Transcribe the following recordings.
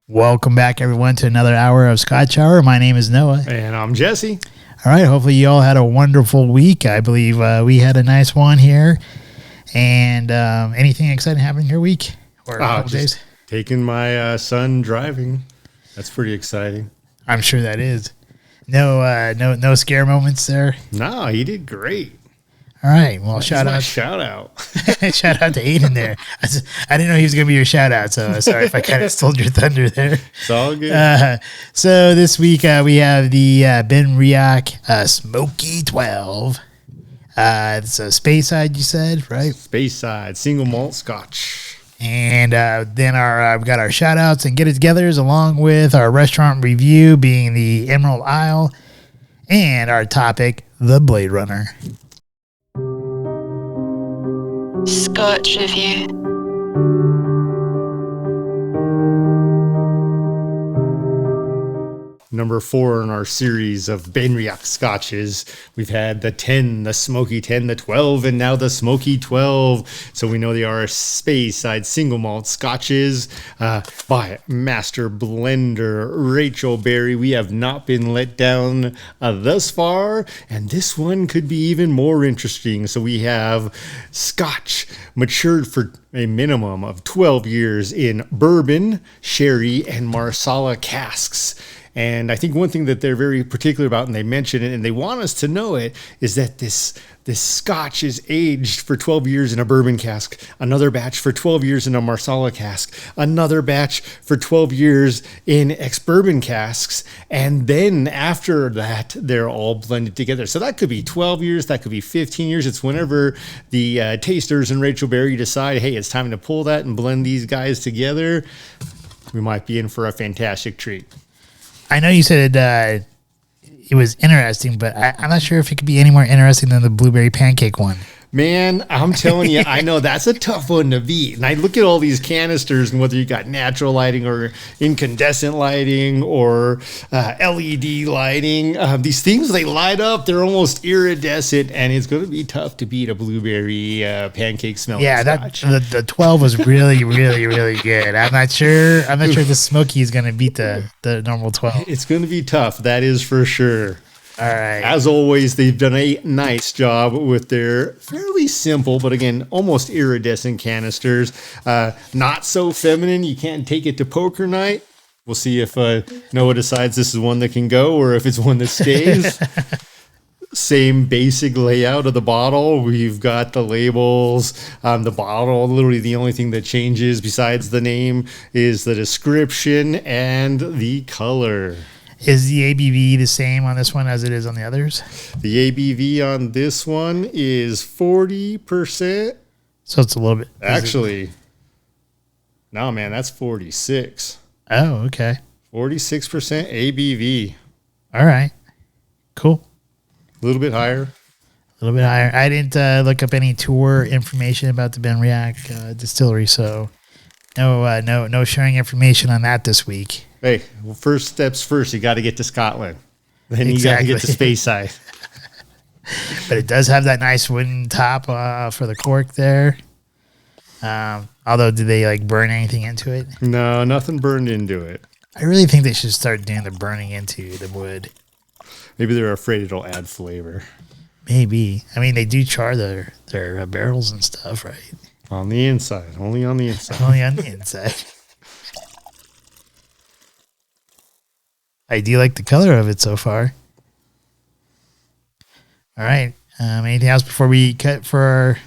Welcome back, everyone, to another hour of Scotch Hour. My name is Noah. And I'm Jesse. All right. Hopefully, you all had a wonderful week. I believe we had a nice one here. And anything exciting happening your week or a couple days? Taking my son driving. That's pretty exciting. I'm sure that is. No scare moments there. No, he did great. All right. Well, shout out. Shout out. Shout out to Aiden there. I didn't know he was going to be your shout out, so sorry if I kind of stole your thunder there. It's all good. So this week we have the Benriach Smoky 12. It's a Speyside, you said, right? Speyside, single malt Scotch. And then we've got our shout outs and get-it-togethers along with our restaurant review being the Emerald Isle and our topic, the Blade Runner. Scotch Reviewed. Number 4 in our series of Benriach Scotches. We've had the 10, the Smoky 10, the 12, and now the Smoky 12. So we know they are Speyside single malt Scotches by Master Blender Rachel Berry. We have not been let down thus far, and this one could be even more interesting. So we have Scotch matured for a minimum of 12 years in bourbon, sherry, and Marsala casks. And I think one thing that they're very particular about, and they mention it, and they want us to know it, is that this Scotch is aged for 12 years in a bourbon cask, another batch for 12 years in a Marsala cask, another batch for 12 years in ex-bourbon casks, and then after that, they're all blended together. So that could be 12 years, that could be 15 years. It's whenever the tasters and Rachel Berry decide, hey, it's time to pull that and blend these guys together, we might be in for a fantastic treat. I know you said it was interesting, but I'm not sure if it could be any more interesting than the blueberry pancake one. Man, I'm telling you, I know that's a tough one to beat. And I look at all these canisters and whether you got natural lighting or incandescent lighting or LED lighting, these things, they light up. They're almost iridescent, and it's going to be tough to beat a blueberry pancake smell. Yeah, the 12 was really, really, really good. I'm not sure the Smoky is going to beat the normal 12. It's going to be tough. That is for sure. All right. As always, they've done a nice job with their fairly simple, but again, almost iridescent canisters. Not so feminine. You can't take it to poker night. We'll see if Noah decides this is one that can go or if it's one that stays. Same basic layout of the bottle. We've got the labels. The bottle, literally the only thing that changes besides the name is the description and the color. Is the ABV the same on this one as it is on the others? The ABV on this one is 40%. So it's a little bit. Actually, no, man, that's 46. Oh, okay. 46% ABV. All right. Cool. A little bit higher. A little bit higher. I didn't look up any tour information about the Benriach distillery, so no sharing information on that this week. Hey, well, first steps first. You got to get to Scotland. Then you got to get to Speyside. But it does have that nice wooden top for the cork there. Although, did they burn anything into it? No, nothing burned into it. I really think they should start doing the burning into the wood. Maybe they're afraid it'll add flavor. Maybe. I mean, they do char their barrels and stuff, right? On the inside. Only on the inside. Only on the inside. I do like the color of it so far. All right. Anything else before we cut for our...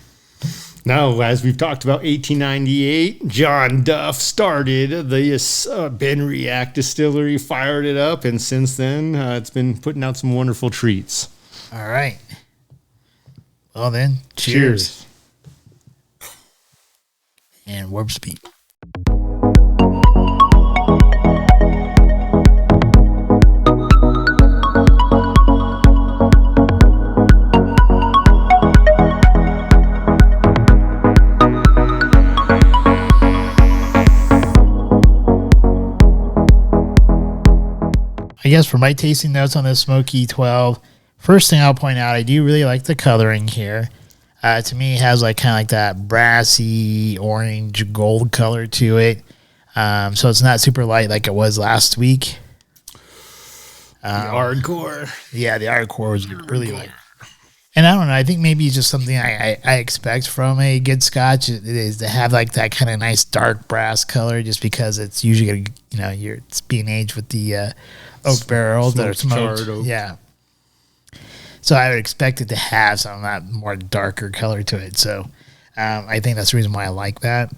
Now, as we've talked about, 1898, John Duff started the Benriach Distillery, fired it up, and since then, it's been putting out some wonderful treats. All right. Well then, cheers. And warp speed. I guess for my tasting notes on this Smoky 12, first thing I'll point out, I do really like the coloring here. To me, it has kind of like that brassy orange gold color to it. So it's not super light like it was last week. The hardcore. Yeah, the hardcore was really light. And I don't know. I think maybe it's just something I expect from a good Scotch is to have like that kind of nice dark brass color, just because it's usually it's being aged with the oak barrels that are smoked. Yeah. So I would expect it to have some of that more darker color to it. So I think that's the reason why I like that.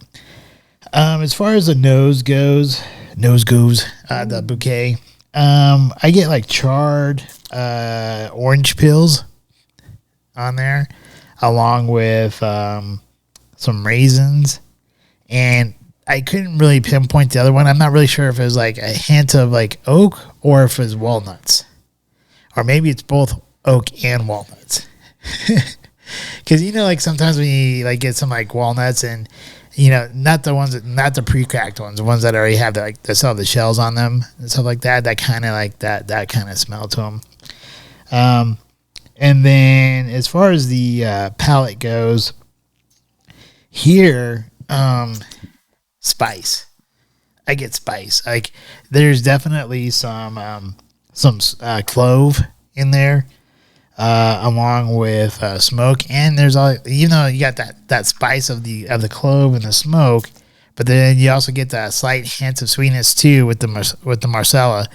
As far as the nose goes, the bouquet, I get like charred orange peels on there, along with some raisins, and I couldn't really pinpoint the other one. I'm not really sure if it was like a hint of like oak or if it was walnuts, or maybe it's both oak and walnuts. Because like sometimes when you like get some like walnuts and not the pre-cracked ones, the ones that already have that still have the shells on them and stuff like that. That kind of like that kind of smell to them. And then as far as the palate goes, here, spice. I get spice. Like there's definitely some clove in there, along with smoke, and there's all you got that spice of the clove and the smoke, but then you also get that slight hint of sweetness too with the Marcella.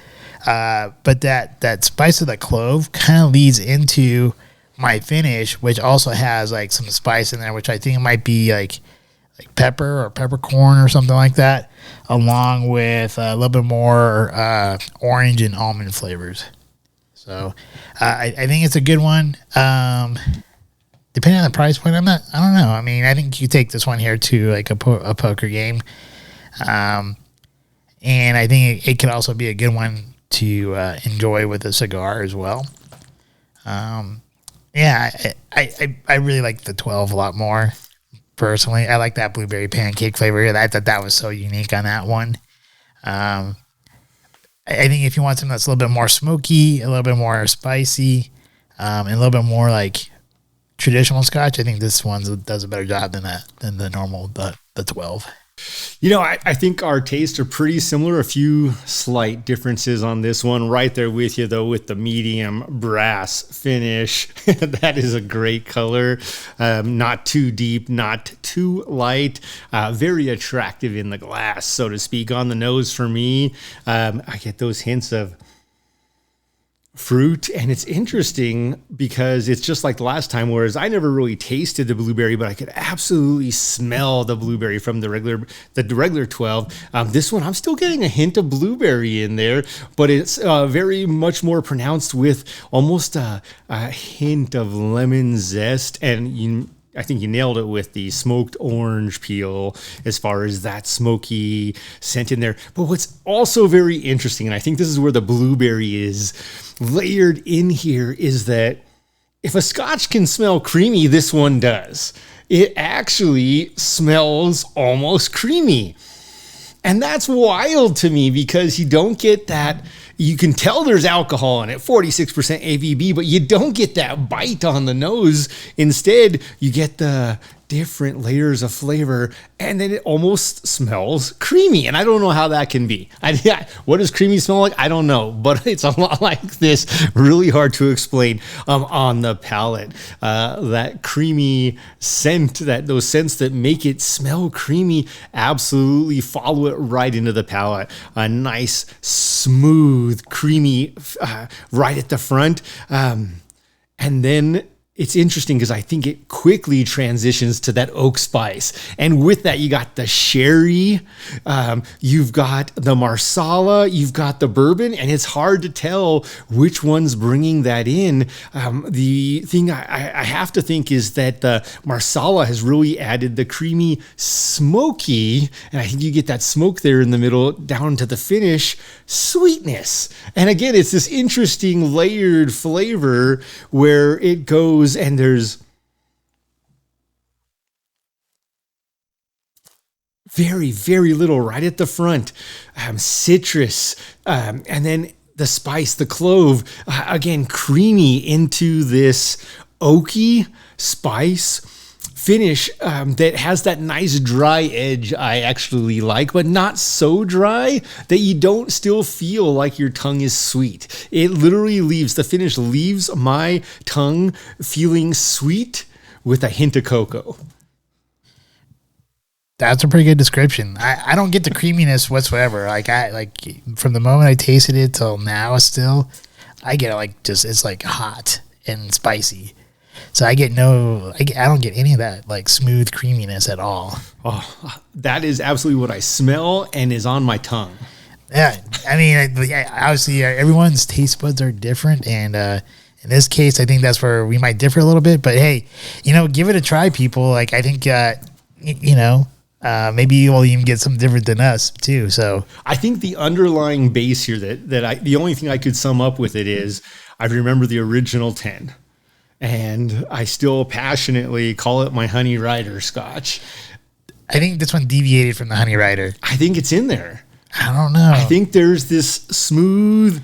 But that spice of the clove kind of leads into my finish, which also has like some spice in there, which I think might be like pepper or peppercorn or something like that, along with a little bit more orange and almond flavors. So I think it's a good one. Depending on the price point, I don't know. I mean, I think you take this one here to like a poker game. And I think it could also be a good one to enjoy with a cigar as well. Yeah, I really like the 12 a lot more, personally. I like that blueberry pancake flavor. I thought that was so unique on that one. I think if you want something that's a little bit more smoky, a little bit more spicy, and a little bit more like traditional Scotch, I think this one does a better job than the normal, the 12. I think our tastes are pretty similar. A few slight differences on this one. Right there with you, though, with the medium brass finish. That is a great color. Not too deep, not too light. Very attractive in the glass, so to speak. On the nose for me, I get those hints of fruit, and it's interesting because it's just like the last time, whereas I never really tasted the blueberry, but I could absolutely smell the blueberry from the regular 12. This one, I'm still getting a hint of blueberry in there, but it's very much more pronounced with almost a hint of lemon zest, and I think you nailed it with the smoked orange peel as far as that smoky scent in there. But what's also very interesting, and I think this is where the blueberry is layered in here, is that if a Scotch can smell creamy, this one does. It actually smells almost creamy. And that's wild to me because you don't get that. You can tell there's alcohol in it, 46% ABV, but you don't get that bite on the nose. Instead, you get the different layers of flavor, and then it almost smells creamy. And I don't know how that can be. What does creamy smell like? I don't know, but it's a lot like this. Really hard to explain on the palate. That creamy scent, those scents that make it smell creamy, absolutely follow it right into the palate. A nice, smooth, creamy right at the front. And then it's interesting because I think it quickly transitions to that oak spice. And with that, you got the sherry, you've got the Marsala, you've got the bourbon, and it's hard to tell which one's bringing that in. The thing I have to think is that the Marsala has really added the creamy smoky, and I think you get that smoke there in the middle down to the finish, sweetness. And again, it's this interesting layered flavor where it goes and there's very, very little right at the front, citrus, and then the spice, the clove, again, creamy into this oaky spice finish that has that nice dry edge I actually like, but not so dry that you don't still feel like your tongue is sweet. It literally the finish leaves my tongue feeling sweet with a hint of cocoa. That's a pretty good description. I don't get the creaminess whatsoever. Like from the moment I tasted it till now still, I get it's like hot and spicy. So I don't get any of that like smooth creaminess at all. Oh, that is absolutely what I smell and is on my tongue. Yeah, I mean, obviously everyone's taste buds are different, and in this case, I think that's where we might differ a little bit. But hey, give it a try, people. Like I think, maybe you'll even get something different than us too. So I think the underlying base here the only thing I could sum up with it is I remember the original 10. And I still passionately call it my Honey Rider Scotch. I think this one deviated from the Honey Rider. I think it's in there. I don't know. I think there's this smooth,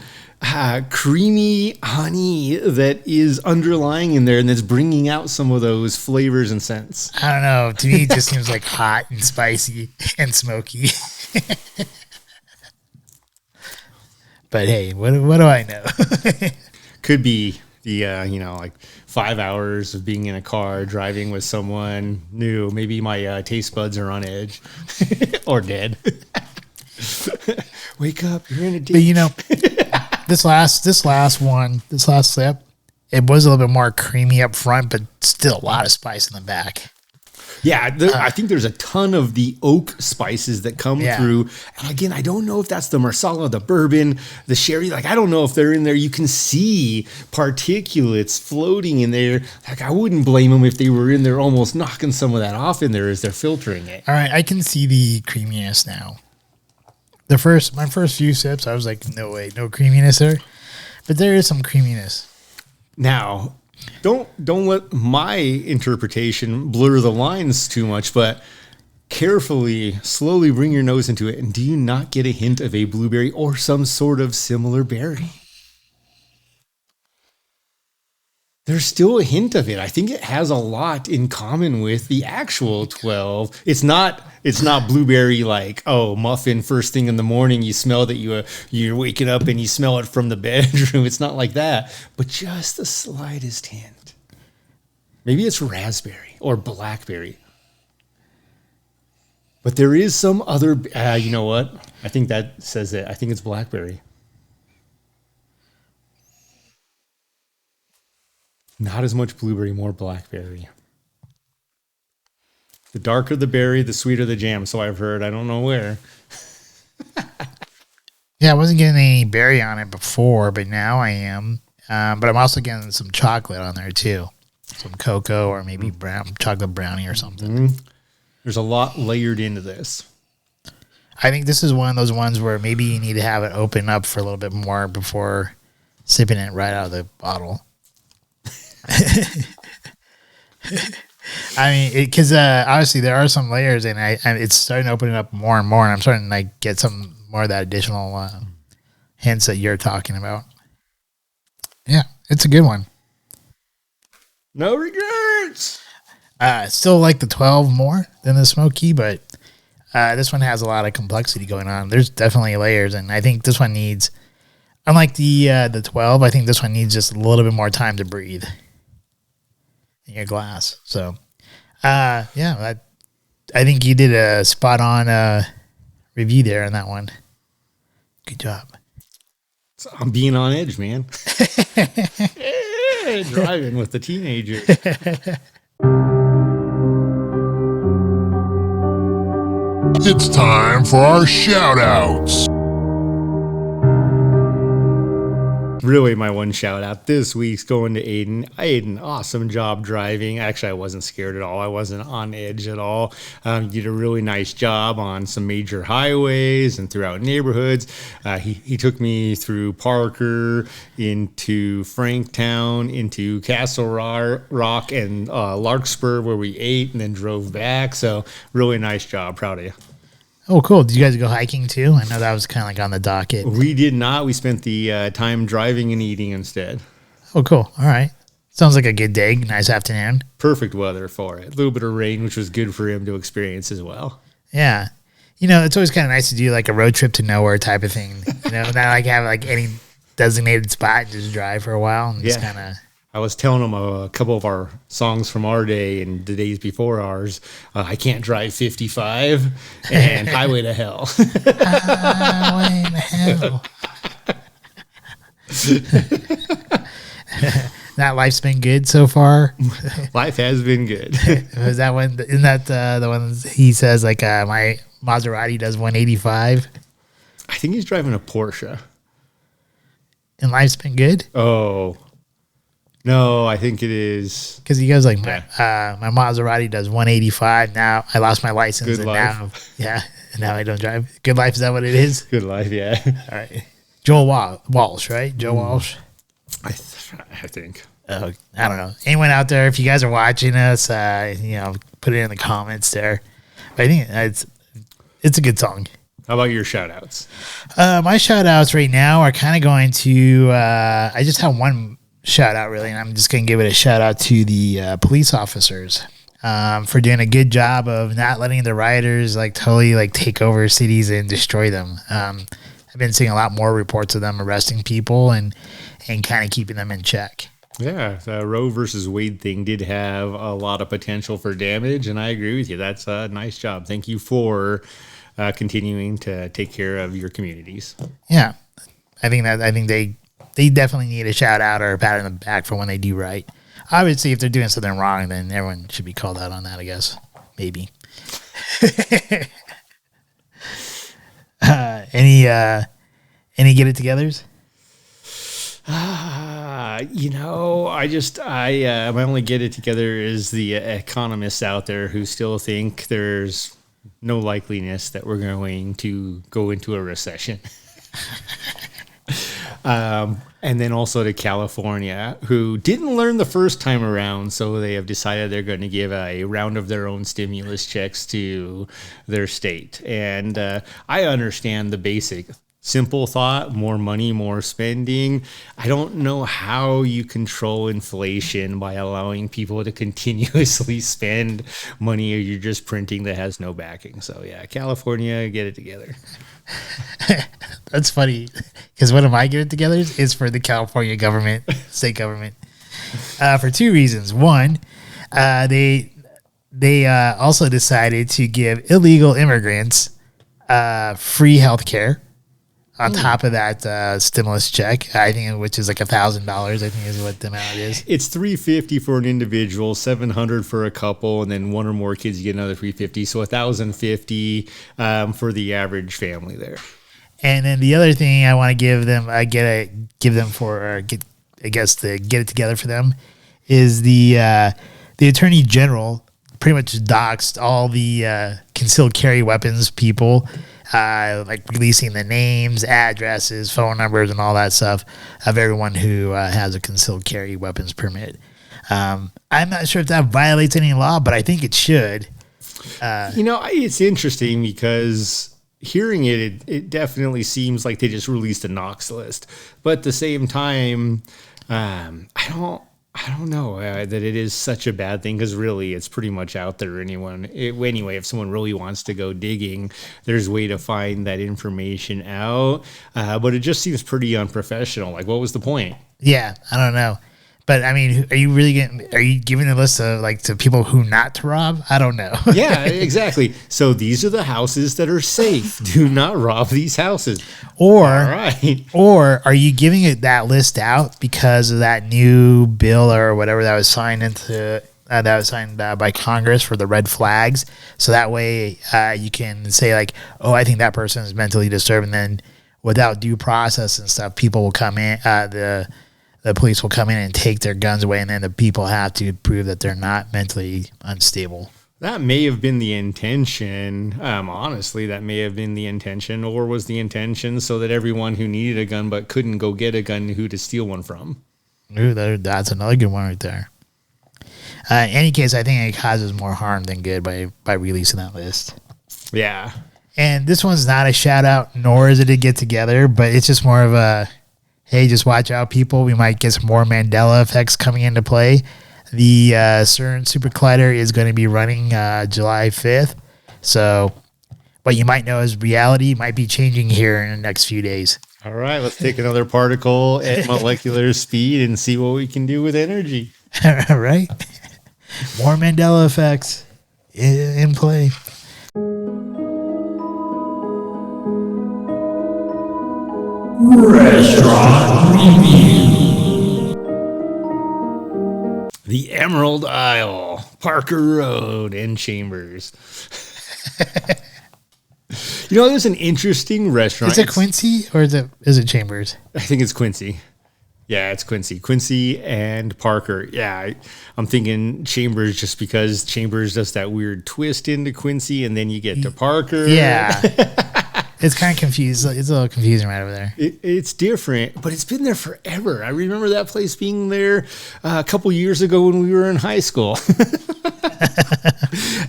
creamy honey that is underlying in there and that's bringing out some of those flavors and scents. I don't know. To me, it just seems like hot and spicy and smoky. But hey, what do I know? Could be the, like 5 hours of being in a car, driving with someone new. Maybe my taste buds are on edge or dead. Wake up, you're in a ditch. But this last sip, it was a little bit more creamy up front, but still a lot of spice in the back. Yeah, I think there's a ton of the oak spices that come through. And again, I don't know if that's the Marsala, the bourbon, the sherry. Like, I don't know if they're in there. You can see particulates floating in there. Like, I wouldn't blame them if they were in there almost knocking some of that off in there as they're filtering it. All right, I can see the creaminess now. My first few sips, I was like, no way, no creaminess there. But there is some creaminess. Now, don't let my interpretation blur the lines too much, but carefully, slowly bring your nose into it, and do you not get a hint of a blueberry or some sort of similar berry? There's still a hint of it. I think it has a lot in common with the actual 12. It's not blueberry like, oh, muffin first thing in the morning. You smell that you're waking up and you smell it from the bedroom. It's not like that, but just the slightest hint. Maybe it's raspberry or blackberry. But there is some other, you know what? I think that says it. I think it's blackberry. Not as much blueberry, more blackberry. The darker the berry, the sweeter the jam. So I've heard. I don't know where. Yeah, I wasn't getting any berry on it before, but now I am. But I'm also getting some chocolate on there too. Some cocoa or maybe chocolate brownie or something. Mm-hmm. There's a lot layered into this. I think this is one of those ones where maybe you need to have it open up for a little bit more before sipping it right out of the bottle. I mean, because obviously there are some layers, and it's starting to open it up more and more, and I'm starting to like get some more of that additional hints that you're talking about. Yeah, it's a good one. No regrets. Still like the 12 more than the Smoky, but this one has a lot of complexity going on. There's definitely layers, and I think this one needs, unlike the 12, I think this one needs just a little bit more time to breathe in your glass. So, I think you did a spot on review there on that one. Good job. So I'm being on edge, man. Yeah, driving with the teenager. It's time for our shout-outs. Really, my one shout out this week's going to Aiden. Aiden, awesome job driving. Actually, I wasn't scared at all. I wasn't on edge at all. You did a really nice job on some major highways and throughout neighborhoods. He took me through Parker, into Franktown, into Castle Rock, and Larkspur, where we ate and then drove back. So, really nice job. Proud of you. Oh, cool. Did you guys go hiking too? I know that was kind of like on the docket. We did not. We spent the time driving and eating instead. Oh, cool. All right. Sounds like a good day. Nice afternoon. Perfect weather for it. A little bit of rain, which was good for him to experience as well. Yeah. You know, it's always kind of nice to do like a road trip to nowhere type of thing. You know, not like have like any designated spot and just drive for a while and just kind of. I was telling him a couple of our songs from our day and the days before ours. I Can't Drive 55 and Highway to Hell. Highway to Hell. That life's been good so far. Life has been good. Was that one? Isn't that the one he says like my Maserati does 185? I think he's driving a Porsche. And life's been good. Oh no, I think it is because he goes like my Maserati does 185. Now I lost my license. Good and life. Now I don't drive. Good life. Is that what it is? Good life. Yeah. All right. Joel Walsh, right? Joe Walsh. I think. I don't know. Anyone out there, if you guys are watching us, put it in the comments there. But I think it's a good song. How about your shout outs? My shout outs right now are kind of going to, I just have one shout out really, and I'm just going to give it a shout out to the police officers for doing a good job of not letting the rioters totally take over cities and destroy them. I've been seeing a lot more reports of them arresting people and kind of keeping them in check. Yeah, the Roe versus Wade thing did have a lot of potential for damage, and I agree with you. That's a nice job. Thank you for continuing to take care of your communities. Yeah, I think they definitely need a shout out or a pat on the back for when they do right. Obviously, if they're doing something wrong, then everyone should be called out on that, I guess. Maybe. Any get-it-togethers? My only get-it-together is the economists out there who still think there's no likeliness that we're going to go into a recession. And then also to California, who didn't learn the first time around, so they have decided they're going to give a round of their own stimulus checks to their state. And I understand the basic simple thought, more money, more spending. I don't know how you control inflation by allowing people to continuously spend money, or you're just printing that has no backing. So yeah, California, get it together. That's funny because one of my get-it-togethers is for the California government, state government, for two reasons. One, they also decided to give illegal immigrants free health care on top of that stimulus check, I think, which is like $1,000. I think is what the amount is. It's $350 for an individual, $700 for a couple, and then one or more kids you get another $350. So $1,050 for the average family there. And then the other thing I want to give them, the get it together for them, is the Attorney General pretty much doxed all the concealed carry weapons people. Releasing the names, addresses, phone numbers, and all that stuff of everyone who has a concealed carry weapons permit. I'm not sure if that violates any law, but I think it should. It's interesting because hearing it definitely seems like they just released a Knox list. But at the same time, I don't know that it is such a bad thing, because really it's pretty much out there. Anyway, if someone really wants to go digging, there's a way to find that information out. But it just seems pretty unprofessional. Like, what was the point? Yeah, I don't know. But I mean, are you giving a list of to people who not to rob? I don't know. Yeah, exactly. So these are the houses that are safe. Do not rob these houses. Or, all right. Or are you giving it that list out because of that new bill or whatever that was signed by Congress for the red flags? So that way you can say I think that person is mentally disturbed, and then without due process and stuff, people will come in. The police will come in and take their guns away, and then the people have to prove that they're not mentally unstable. That may have been the intention. Honestly, that may have been the intention, or was the intention so that everyone who needed a gun but couldn't go get a gun knew who to steal one from. Ooh, that's another good one right there. In any case, I think it causes more harm than good by releasing that list. Yeah. And this one's not a shout out, nor is it a get together, but it's just more of a, hey, just watch out, people. We might get some more Mandela effects coming into play. The CERN Super Collider is going to be running July 5th. So what you might know as reality might be changing here in the next few days. All right, let's take another particle at molecular speed and see what we can do with energy. All right. More Mandela effects in play. Restaurant Review. The Emerald Isle, Parker Road, and Chambers. There's an interesting restaurant. Is it Quincy or is it Chambers? I think it's Quincy. Yeah, it's Quincy. Quincy and Parker. Yeah, I'm thinking Chambers just because Chambers does that weird twist into Quincy and then you get to Parker. Yeah. It's kind of confused. It's a little confusing right over there. It's different, but it's been there forever. I remember that place being there a couple years ago when we were in high school.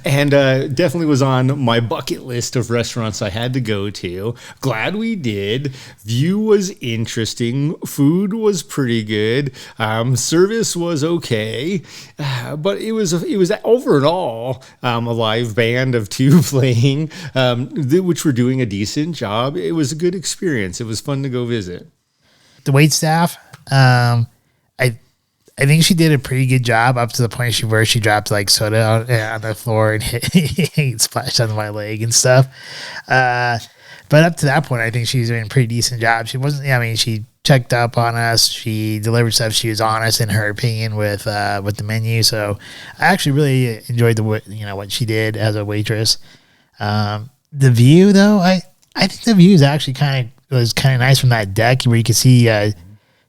And definitely was on my bucket list of restaurants I had to go to. Glad we did. View was interesting. Food was pretty good. Service was okay. But it was overall a live band of two playing, which were doing a decent job. It was a good experience. It was fun to go visit. The wait staff, I think she did a pretty good job up to the point where she dropped like soda on the floor and hit splashed on my leg and stuff. But up to that point, I think she was doing a pretty decent job. She wasn't. I mean, she checked up on us. She delivered stuff. She was honest in her opinion with the menu. So I actually really enjoyed what she did as a waitress. The view though, I think the view is actually was kind of nice from that deck where you could see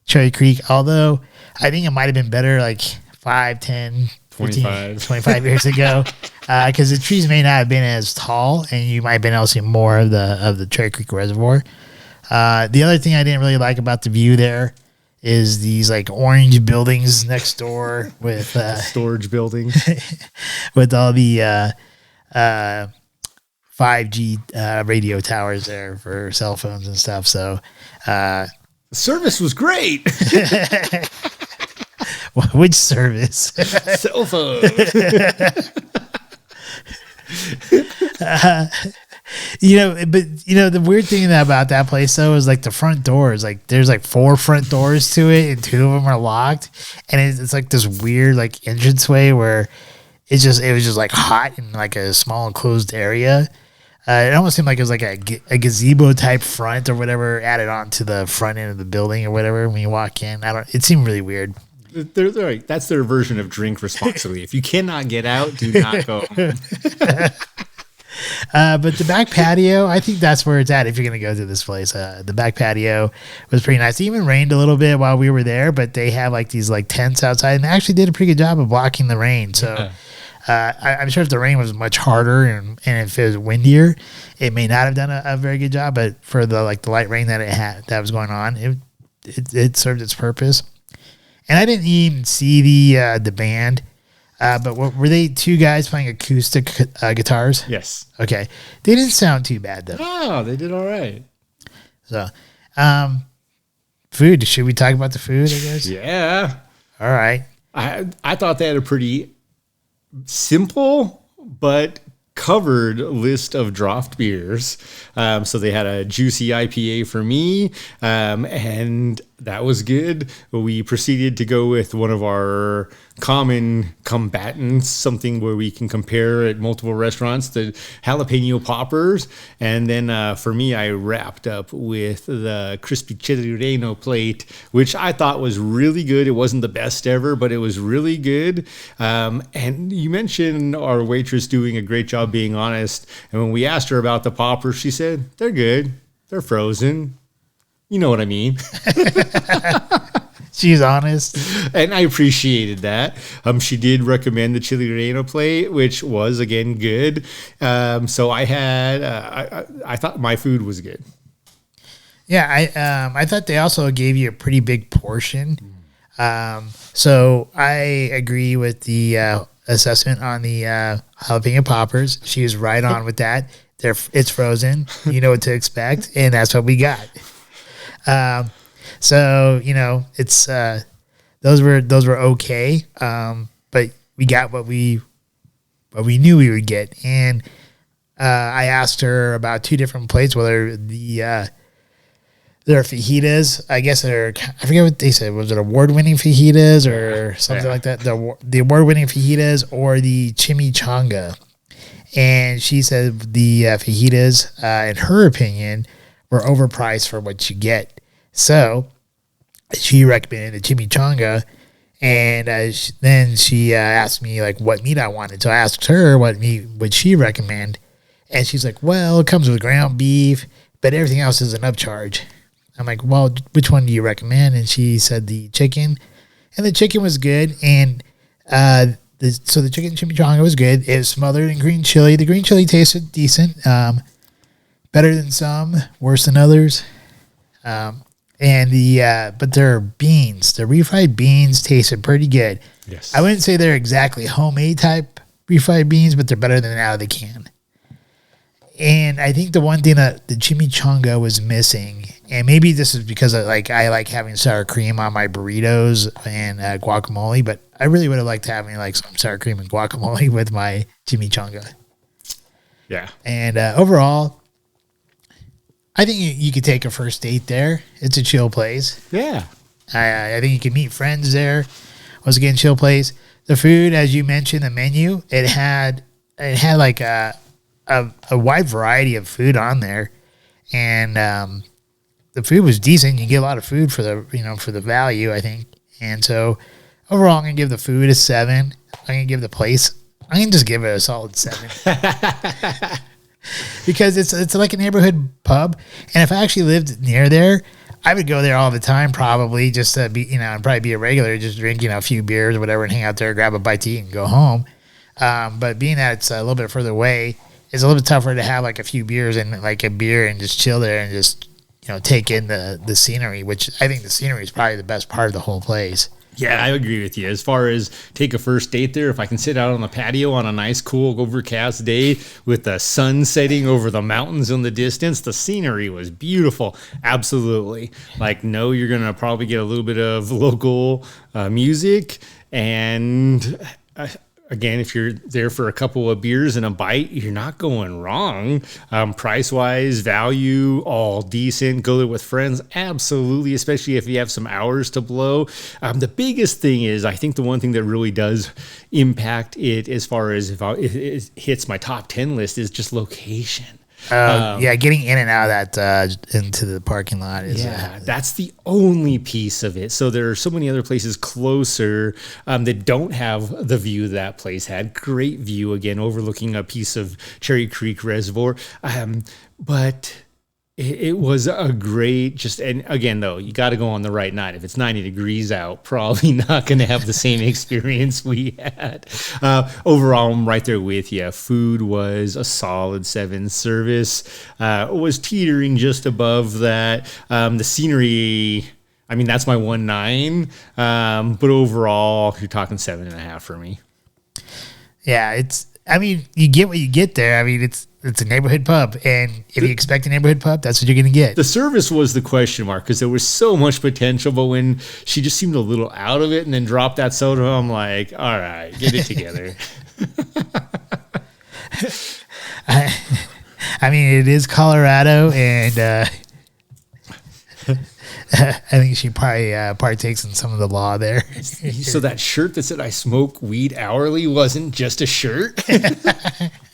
Cherry Creek, although I think it might have been better like 5, 10, 15, 25 years ago because the trees may not have been as tall and you might have been able to see more of the Cherry Creek Reservoir. The other thing I didn't really like about the view there is these like orange buildings next door with storage buildings with all the 5G radio towers there for cell phones and stuff. So service was great. Which service? Cell phone. The weird thing about that place though is like the front doors. Like there's like 4 front doors to it, and 2 of them are locked, and it's like this weird like entranceway where it was just like hot in like a small enclosed area. It almost seemed like it was like a gazebo type front or whatever added on to the front end of the building or whatever when you walk in. It seemed really weird. They're like, that's their version of drink responsibly. If you cannot get out, do not go. But the back patio, I think that's where it's at if you're going to go to this place. The back patio was pretty nice. It even rained a little bit while we were there, but they have like these like tents outside, and they actually did a pretty good job of blocking the rain. So I'm sure if the rain was much harder and if it was windier, it may not have done a very good job. But for the light rain that was going on, it served its purpose. And I didn't even see the band. But were they 2 guys playing acoustic guitars? Yes. Okay. They didn't sound too bad, though. Oh, they did all right. So, food. Should we talk about the food, I guess? Yeah. All right. I thought they had a pretty simple but covered list of draft beers. So they had a juicy IPA for me, and that was good. We proceeded to go with one of our common combatants, something where we can compare at multiple restaurants, the jalapeno poppers. And then for me, I wrapped up with the crispy chili relleno plate, which I thought was really good. It wasn't the best ever, but it was really good. And you mentioned our waitress doing a great job being honest. And when we asked her about the poppers, she said, they're good. They're frozen. You know what I mean? She's honest. And I appreciated that. She did recommend the chili relleno plate, which was, again, good. So I had, I thought my food was good. Yeah, I thought they also gave you a pretty big portion. So I agree with the assessment on the jalapeno poppers. She was right on with that. It's frozen. You know what to expect, and that's what we got. So, it's those were okay. But we got what we knew we would get. And I asked her about 2 different plates, whether their fajitas, I guess I forget what they said. Was it award-winning fajitas or something like that? The award-winning fajitas or the chimichanga. And she said the fajitas, in her opinion, were overpriced for what you get. So she recommended the chimichanga. And then she asked me like what meat I wanted. So I asked her what meat would she recommend. And she's like, well, it comes with ground beef, but everything else is an upcharge. I'm like, well, which one do you recommend? And she said the chicken. And the chicken was good. And so the chicken chimichanga was good. It was smothered in green chili. The green chili tasted decent. Better than some, worse than others. But their beans, the refried beans tasted pretty good. Yes. I wouldn't say they're exactly homemade type refried beans, but they're better than out of the can. And I think the one thing that the chimichanga was missing, and maybe this is because I like having sour cream on my burritos and guacamole, but I really would have liked having like some sour cream and guacamole with my chimichanga. Yeah. And overall, I think you could take a first date there. It's a chill place. Yeah. I think you can meet friends there. Once again, chill place. The food, as you mentioned, the menu, it had like a wide variety of food on there, and the food was decent. You get a lot of food for the value, I think. And so overall, I'm gonna give the food a 7. I'm gonna give the place. I can just give it a solid 7 because it's like a neighborhood pub, and if I actually lived near there, I would go there all the time, probably just to be and probably be a regular, just drink a few beers or whatever, and hang out there, grab a bite to eat, and go home. But being that it's a little bit further away, it's a little bit tougher to have like a few beers and like a beer and just chill there and just take in the scenery, which I think the scenery is probably the best part of the whole place. Yeah, I agree with you. As far as take a first date there, if I can sit out on the patio on a nice, cool, overcast day with the sun setting over the mountains in the distance, the scenery was beautiful. Absolutely. Like, no, you're going to probably get a little bit of local music. And again, if you're there for a couple of beers and a bite, you're not going wrong. Price-wise, value, all decent. Go there with friends, absolutely, especially if you have some hours to blow. The biggest thing is, I think the one thing that really does impact it as far as if it hits my top 10 list is just location. Getting in and out of that into the parking lot is that's the only piece of it. So there are so many other places closer that don't have the view that place had. Great view, again, overlooking a piece of Cherry Creek Reservoir. But it was a great, and again, though, you got to go on the right night. If it's 90 degrees out, probably not going to have the same experience we had. Overall, I'm right there with you. Food was a solid 7. Service was teetering just above that. The scenery, I mean, that's my 1.9. But overall, you're talking 7.5 for me. Yeah, you get what you get there. I mean, it's a neighborhood pub, and if you expect a neighborhood pub, that's what you're going to get. The service was the question mark because there was so much potential, but when she just seemed a little out of it and then dropped that soda, I'm like, all right, get it together. I mean, it is Colorado, and I think she probably partakes in some of the law there. So that shirt that said I smoke weed hourly wasn't just a shirt?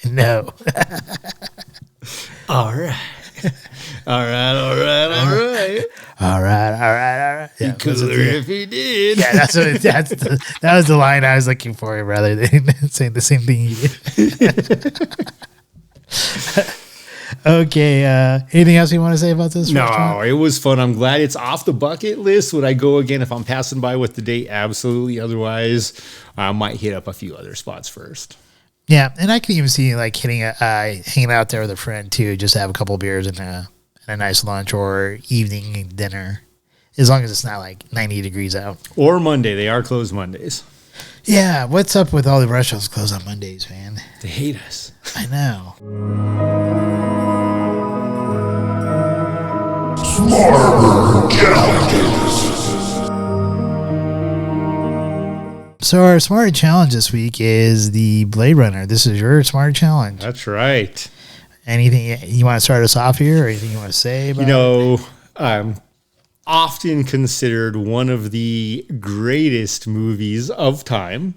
No. All right. All right. Yeah, Cooler if he did. Yeah, that was the line I was looking for rather than saying the same thing you did. Okay. Anything else you want to say about this restaurant? No, it was fun. I'm glad it's off the bucket list. Would I go again if I'm passing by with the date? Absolutely. Otherwise, I might hit up a few other spots first. Yeah, and I can even see like hanging out there with a friend too, just have a couple of beers and a nice lunch or evening dinner, as long as it's not like 90 degrees out. Or Monday. They are closed Mondays. Yeah, what's up with all the restaurants closed on Mondays, man? They hate us. I know. Smarter Gallagher. So our Smarter Challenge this week is the Blade Runner. This is your Smarter Challenge. That's right. Anything you want to start us off here, or anything you want to say about it? Often considered one of the greatest movies of time.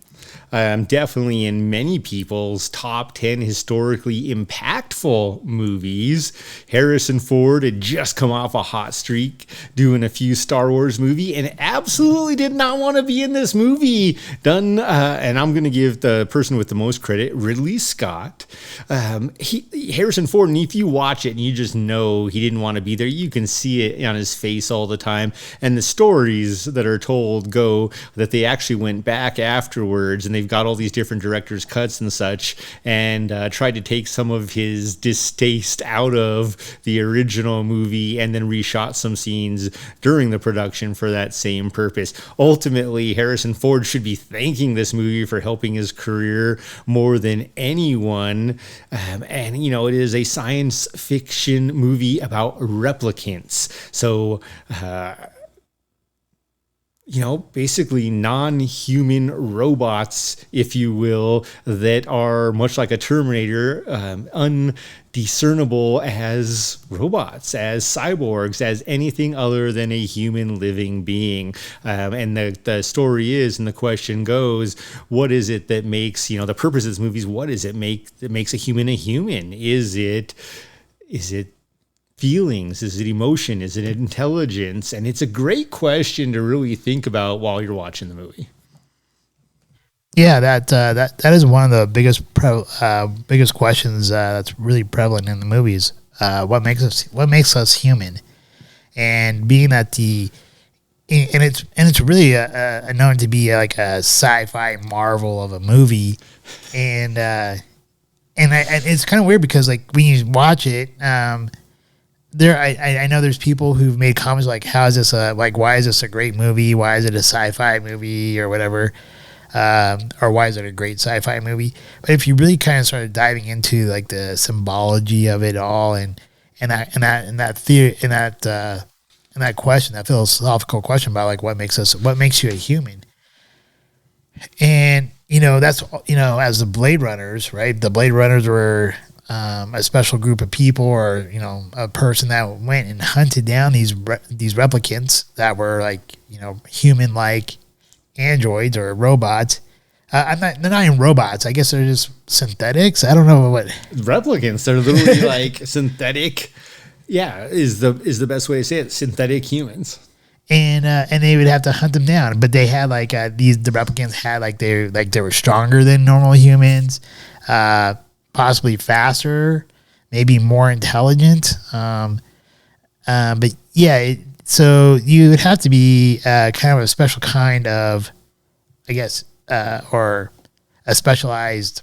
Definitely in many people's top 10 historically impactful movies. Harrison Ford had just come off a hot streak doing a few Star Wars movie and absolutely did not want to be in this movie. And I'm going to give the person with the most credit, Ridley Scott. Harrison Ford, and if you watch it and you just know he didn't want to be there, you can see it on his face all the time. And the stories that are told go that they actually went back afterwards and they've got all these different directors' cuts and such, and tried to take some of his distaste out of the original movie and then reshot some scenes during the production for that same purpose. Ultimately, Harrison Ford should be thanking this movie for helping his career more than anyone. And, it is a science fiction movie about replicants. So, basically non-human robots, if you will, that are much like a Terminator, undiscernible as robots, as cyborgs, as anything other than a human living being. And the story is, and the question goes, what is it that makes, the purpose of this movie is, what does it make that makes a human a human? Is it feelings? Is it emotion? Is it intelligence? And it's a great question to really think about while you're watching the movie. Yeah, that is one of the biggest questions that's really prevalent in the movies. What makes us human? And being that it's really known to be like a sci-fi marvel of a movie, and it's kind of weird because like when you watch it, I know there's people who've made comments like, how is this why is this a great movie? Why is it a sci-fi movie or whatever? Or why is it a great sci-fi movie? But if you really kind of started diving into like the symbology of it all and that question, that philosophical question about like what makes you a human? And that's as the Blade Runners, right? The Blade Runners were a special group of people, or a person that went and hunted down these replicants that were like human-like androids or robots. They're not even robots. I guess they're just synthetics. I don't know what replicants. They're literally like synthetic. Yeah, is the best way to say it. Synthetic humans. And they would have to hunt them down, but they had like the replicants had they were stronger than normal humans. Possibly faster, maybe more intelligent. But yeah, so you would have to be kind of a special kind of, I guess, or a specialized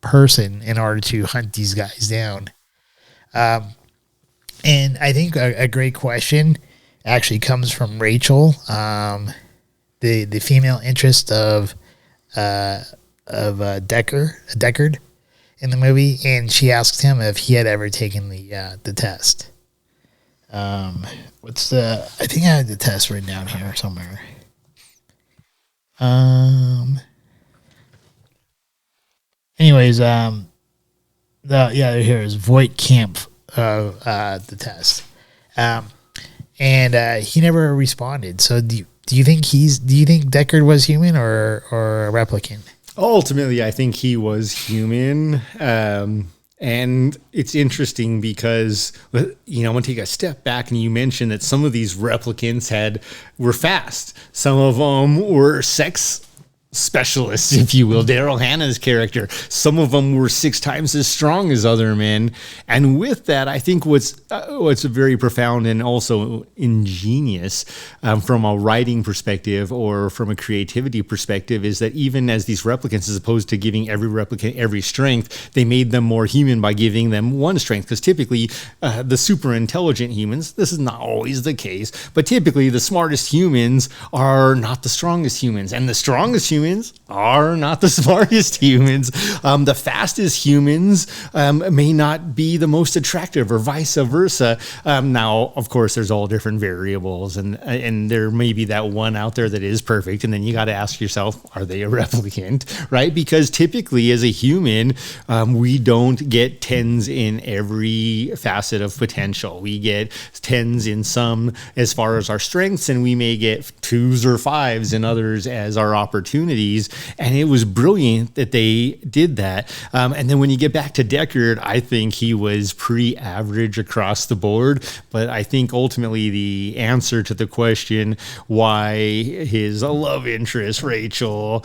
person in order to hunt these guys down. And I think a great question actually comes from Rachel, the female interest of Deckard in the movie, and she asked him if he had ever taken the test. I think I had the test written down here somewhere. Anyways, here is Voight Camp, the test. And he never responded. So do you think Deckard was human or a replicant? Ultimately, I think he was human. And it's interesting because, I'm going to take a step back, and you mentioned that some of these replicants were fast. Some of them were sex specialists, if you will, Daryl Hannah's character. Some of them were 6 times as strong as other men. And with that, I think what's very profound and also ingenious from a writing perspective or from a creativity perspective is that even as these replicants, as opposed to giving every replicant every strength, they made them more human by giving them one strength. Because typically the super intelligent humans, this is not always the case, but typically the smartest humans are not the strongest humans. And the strongest humans humans are not the smartest humans. The fastest humans may not be the most attractive, or vice versa. Now, of course, there's all different variables, and there may be that one out there that is perfect, and then you got to ask yourself, are they a replicant, right? Because typically, as a human, we don't get 10s in every facet of potential. We get 10s in some as far as our strengths, and we may get 2s or 5s in others as our opportunities. And it was brilliant that they did that. And then when you get back to Deckard, I think he was pretty average across the board. But I think ultimately the answer to the question why his love interest, Rachel,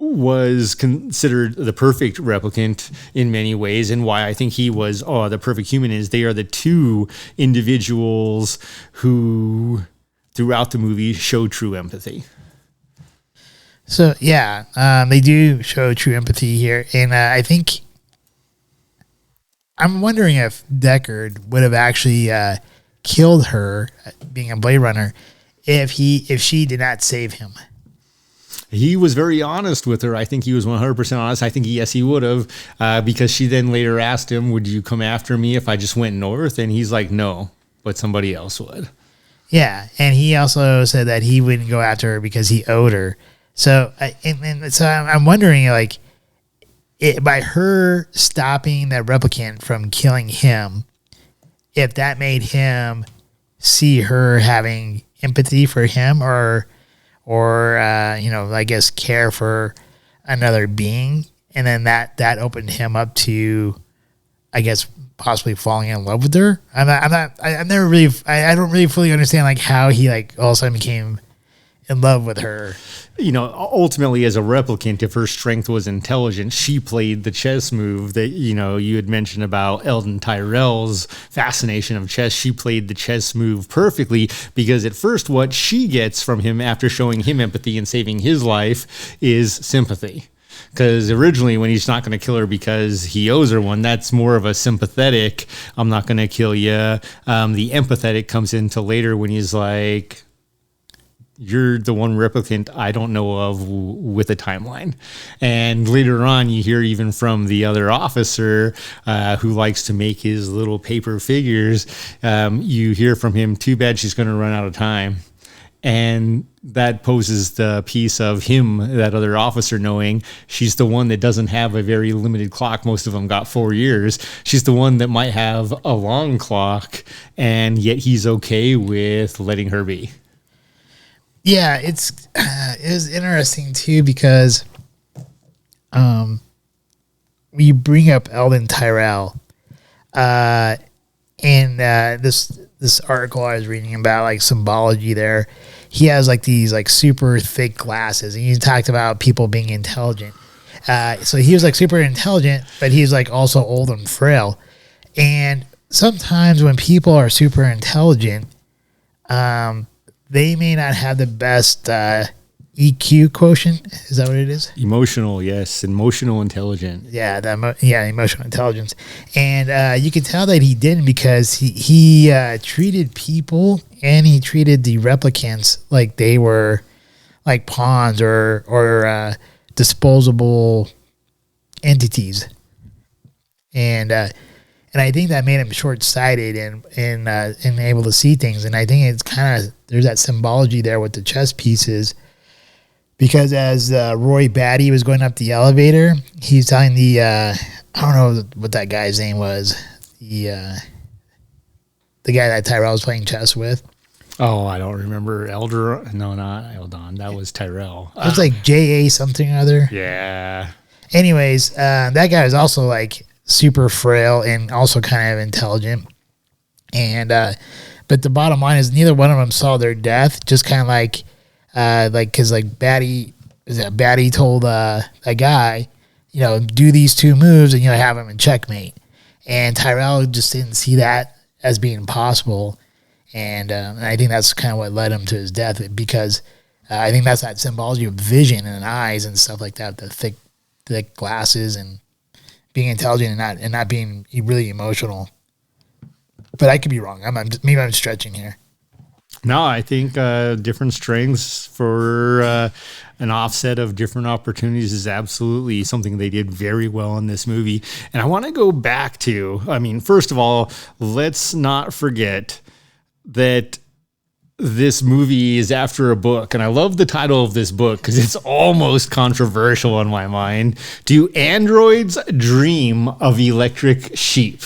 was considered the perfect replicant in many ways, and why I think he was the perfect human is they are the two individuals who throughout the movie show true empathy. So yeah, they do show true empathy here, and I think I'm wondering if Deckard would have actually killed her, being a Blade Runner, if she did not save him. He was very honest with her. I think he was 100% honest. I think, yes, he would have, because she then later asked him, would you come after me if I just went north? And he's like, no, but somebody else would. Yeah, and he also said that he wouldn't go after her because he owed her. So, so I'm wondering, like, by her stopping that replicant from killing him, if that made him see her having empathy for him, or I guess care for another being, and then that opened him up to, I guess, possibly falling in love with her. I don't really fully understand like how he like all of a sudden became in love with her. Ultimately, as a replicant, if her strength was intelligence, she played the chess move that, you had mentioned about Eldon Tyrell's fascination of chess. She played the chess move perfectly, because at first what she gets from him after showing him empathy and saving his life is sympathy. Because originally, when he's not going to kill her because he owes her one, that's more of a sympathetic, I'm not going to kill you. The empathetic comes into later when he's like, you're the one replicant I don't know of with a timeline. And later on, you hear even from the other officer who likes to make his little paper figures, you hear from him, too bad she's going to run out of time. And that poses the piece of him, that other officer, knowing she's the one that doesn't have a very limited clock. Most of them got 4 years. She's the one that might have a long clock, and yet he's okay with letting her be. Yeah, it was interesting too, because we bring up Eldon Tyrell, and this article I was reading about like symbology there. He has like these like super thick glasses, and he talked about people being intelligent. So he was like super intelligent, but he's like also old and frail. And sometimes when people are super intelligent, they may not have the best EQ quotient. Is that what it is? Emotional, yes. Emotional intelligence. Yeah, emotional intelligence. And you can tell that he didn't, because he treated people and he treated the replicants like they were like pawns or disposable entities. And I think that made him short-sighted and able to see things. And I think it's kind of, there's that symbology there with the chess pieces, because as Roy Batty was going up the elevator, he's telling the I don't know what that guy's name was, the guy that Tyrell was playing chess with. Oh, I don't remember. No, not Eldon. That was Tyrell. It was like J.A. something or other. Yeah. Anyways, that guy was also like super frail and also kind of intelligent. And but the bottom line is neither one of them saw their death. Just kind of like because like Batty told that guy, do these two moves and you'll have him in checkmate. And Tyrell just didn't see that as being possible. And I think that's kind of what led him to his death, because I think that's that symbology of vision and eyes and stuff like that, the thick glasses and being intelligent and not being really emotional. But I could be wrong. Maybe I'm stretching here. No, I think different strengths for an offset of different opportunities is absolutely something they did very well in this movie. And I want to go back to, I mean, first of all, let's not forget that this movie is after a book, and I love the title of this book because it's almost controversial in my mind. Do androids dream of electric sheep?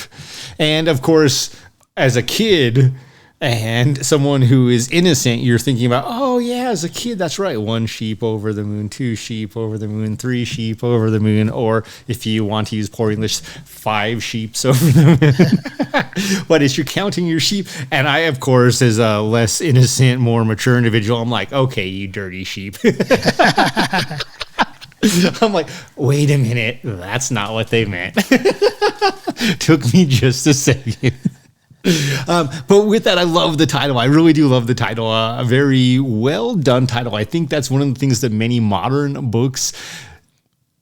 And of course, as a kid and someone who is innocent, you're thinking about, oh yeah, as a kid, that's right. 1 sheep over the moon, 2 sheep over the moon, 3 sheep over the moon, or if you want to use poor English, 5 sheeps over the moon. But as you're counting your sheep, and I, of course, as a less innocent, more mature individual, I'm like, okay, you dirty sheep. I'm like, wait a minute, that's not what they meant. Took me just a second. But with that, I love the title. I really do love the title. A very well done title. I think that's one of the things that many modern books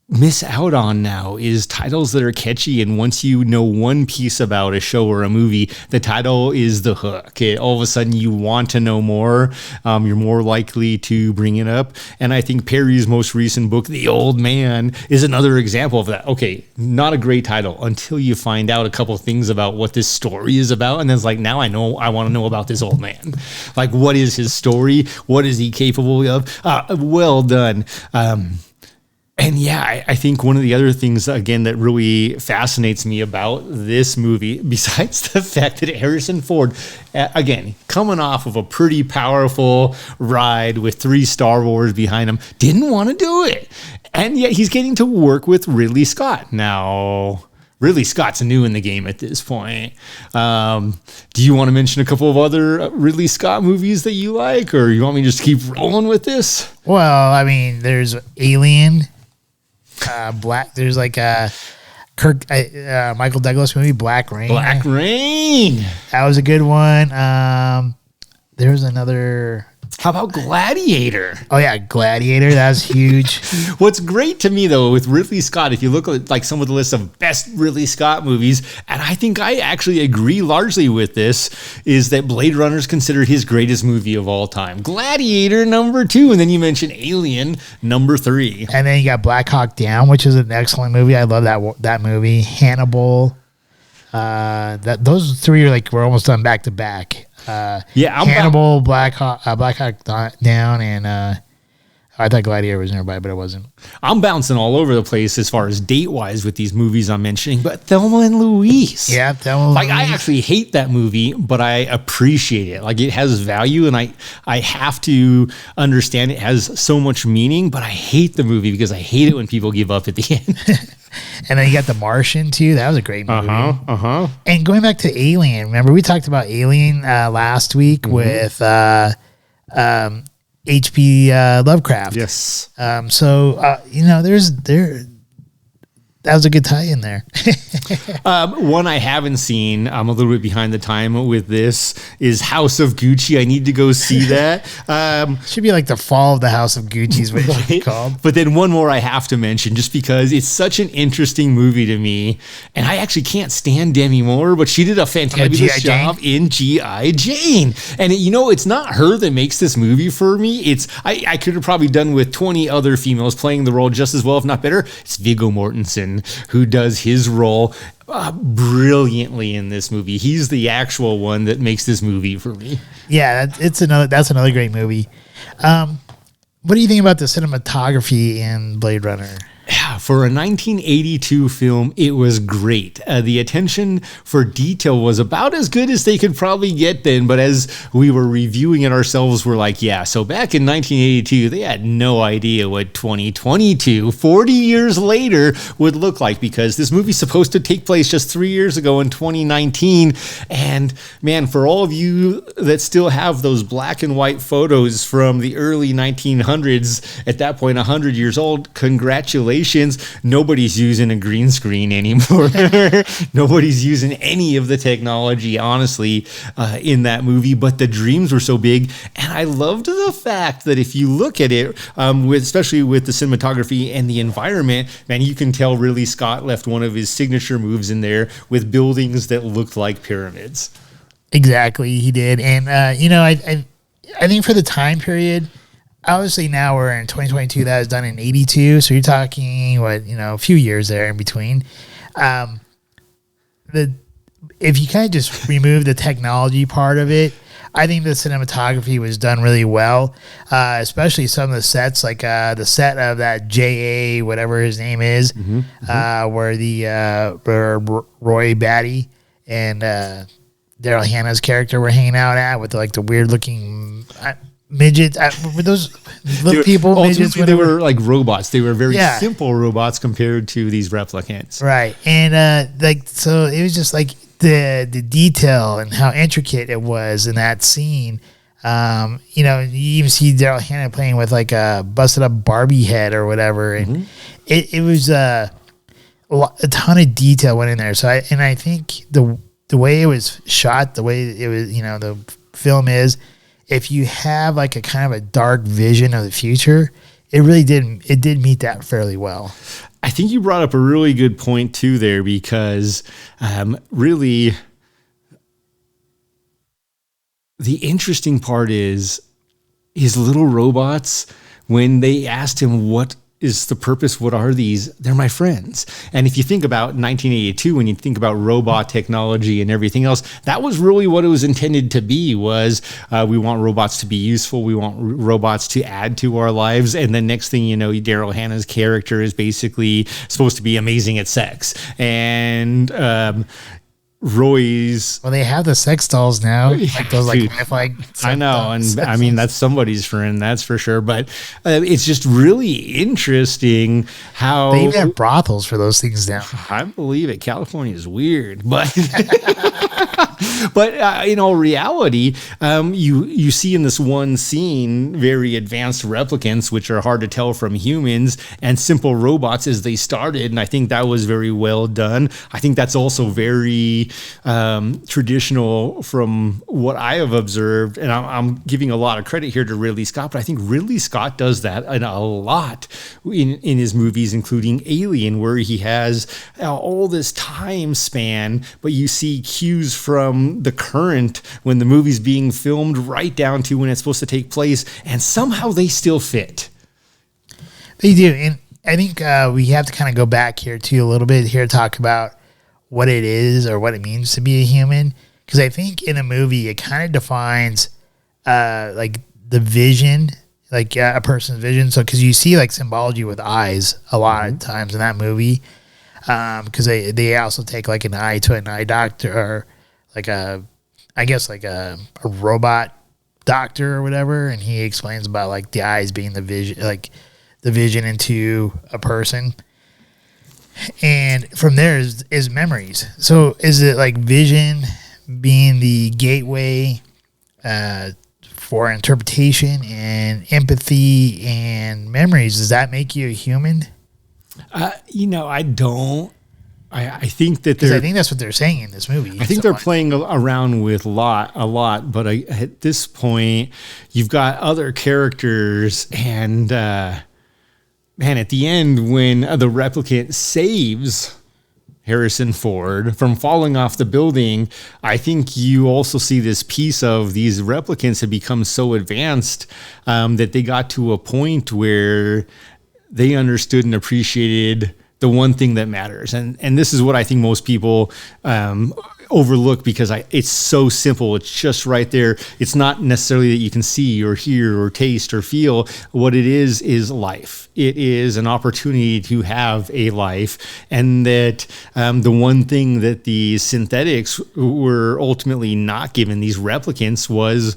miss out on now is titles that are catchy. And once you know one piece about a show or a movie, the title is the hook. All of a sudden you want to know more. You're more likely to bring it up. And I think Perry's most recent book, The Old Man, is another example of that. Okay, not a great title until you find out a couple of things about what this story is about. And then it's like, now I want to know about this old man. Like, what is his story? What is he capable of? Well done. And yeah, I think one of the other things, again, that really fascinates me about this movie, besides the fact that Harrison Ford, again, coming off of a pretty powerful ride with 3 Star Wars behind him, didn't want to do it. And yet he's getting to work with Ridley Scott. Now, Ridley Scott's new in the game at this point. Do you want to mention a couple of other Ridley Scott movies that you like, or you want me to just keep rolling with this? Well, I mean, there's Alien. There's like a Michael Douglas movie, Black Rain. Black Rain. That was a good one. There's another. How about Gladiator? Oh yeah, Gladiator. That was huge. What's great to me though with Ridley Scott, if you look at like some of the lists of best Ridley Scott movies, and I think I actually agree largely with this, is that Blade Runner is considered his greatest movie of all time. Gladiator number 2, and then you mentioned Alien number 3, and then you got Black Hawk Down, which is an excellent movie. I love that movie. Hannibal. Those 3 are like we're almost done back to back. Hannibal, Black Hawk Down, and I thought Gladiator was nearby, but it wasn't. I'm bouncing all over the place as far as date-wise with these movies I'm mentioning, but Thelma and Louise. Yeah, Thelma and Louise. I actually hate that movie, but I appreciate it. Like, it has value, and I have to understand it has so much meaning, but I hate the movie because I hate it when people give up at the end. And then you got The Martian, too. That was a great movie. And going back to Alien, remember we talked about Alien last week with H.P. Lovecraft. Yes. That was a good tie in there. One I haven't seen, I'm a little bit behind the time with this, is House of Gucci. I need to go see that. Should be like the fall of the House of Gucci is what it's right? called. But then one more I have to mention, just because it's such an interesting movie to me, and I actually can't stand Demi Moore, but she did a fantabulous job in G.I. Jane. And it's not her that makes this movie for me. I could have probably done with 20 other females playing the role just as well, if not better. It's Viggo Mortensen who does his role brilliantly in this movie. He's the actual one that makes this movie for me. Yeah, that's another great movie. What do you think about the cinematography in Blade Runner? Yeah, for a 1982 film, it was great. The attention for detail was about as good as they could probably get then, but as we were reviewing it ourselves, we're like, yeah, so back in 1982, they had no idea what 2022, 40 years later, would look like, because this movie's supposed to take place just 3 years ago in 2019, and man, for all of you that still have those black and white photos from the early 1900s, at that point, 100 years old, congratulations. Nobody's using a green screen anymore. Nobody's using any of the technology, honestly, in that movie. But the dreams were so big. And I loved the fact that if you look at it, especially with the cinematography and the environment, man, you can tell Ridley Scott left one of his signature moves in there with buildings that looked like pyramids. Exactly, he did. And, I think for the time period, obviously now we're in 2022. That was done in 82. So you're talking, a few years there in between. If you kind of just remove the technology part of it, I think the cinematography was done really well, especially some of the sets, like the set of that J.A., whatever his name is, where where Roy Batty and Daryl Hannah's character were hanging out at with the weird looking midgets. Were those little people? Midgets, they were like robots. They were very simple robots compared to these replicants. Right. And so it was just like the detail and how intricate it was in that scene. You even see Daryl Hannah playing with like a busted up Barbie head or whatever. And it was a ton of detail went in there. So I think the way it was shot, the way it was, the film is, if you have like a kind of a dark vision of the future, it did meet that fairly well. I think you brought up a really good point too there, because really the interesting part is his little robots, when they asked him what is the purpose, what are these? They're my friends. And if you think about 1982, when you think about robot technology and everything else, that was really what it was intended to be, was we want robots to be useful. We want robots to add to our lives. And then next thing you know, Daryl Hannah's character is basically supposed to be amazing at sex. And Roy's... Well, they have the sex dolls now. Like those Wi-Fi sex I know. dolls. And I mean, that's somebody's friend, that's for sure. But it's just really interesting how... They even have brothels for those things now. I believe it. California is weird. But... But in all reality, you see in this one scene very advanced replicants, which are hard to tell from humans, and simple robots as they started. And I think that was very well done. I think that's also very traditional from what I have observed. And I'm giving a lot of credit here to Ridley Scott, but I think Ridley Scott does that a lot in his movies, including Alien, where he has all this time span, but you see cues from the current when the movie's being filmed right down to when it's supposed to take place, and somehow they still fit. They do. And I think we have to kind of go back here too a little bit here to talk about what it is or what it means to be a human, because I think in a movie it kind of defines like the vision, like a person's vision. So because you see like symbology with eyes a lot of times in that movie, because they also take like an eye to an eye doctor, or like a robot doctor or whatever, and he explains about like the eyes being the vision, like the vision into a person. And from there is memories. So is it like vision being the gateway for interpretation and empathy and memories? Does that make you a human? I don't. I think that I think that's what they're saying in this movie. I think they're playing around with a lot, but at this point, you've got other characters, and man, at the end, when the replicant saves Harrison Ford from falling off the building, I think you also see this piece of these replicants have become so advanced that they got to a point where they understood and appreciated the one thing that matters. And this is what I think most people overlook, because it's so simple. It's just right there. It's not necessarily that you can see or hear or taste or feel. What it is life. It is an opportunity to have a life. And that the one thing that the synthetics were ultimately not given, these replicants, was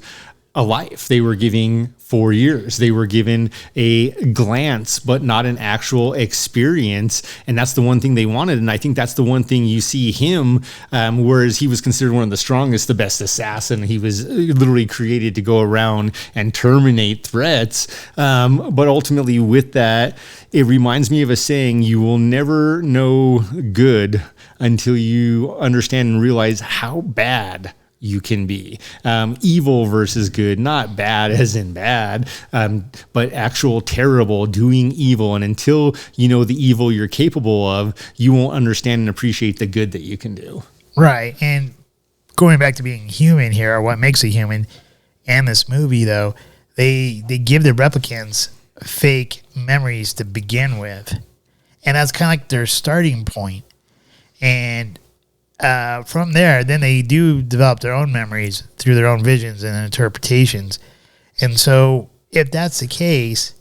a life. They were giving 4 years. They were given a glance, but not an actual experience. And that's the one thing they wanted. And I think that's the one thing you see him, whereas he was considered one of the strongest, the best assassin. He was literally created to go around and terminate threats. But ultimately with that, it reminds me of a saying: you will never know good until you understand and realize how bad you can be. Evil versus good, not bad as in bad, but actual terrible, doing evil. And until you know the evil you're capable of, you won't understand and appreciate the good that you can do. Right. And going back to being human here, or what makes a human, and this movie, though, they give the replicants fake memories to begin with. And that's kind of like their starting point. And from there, then they do develop their own memories through their own visions and interpretations. And so if that's the case,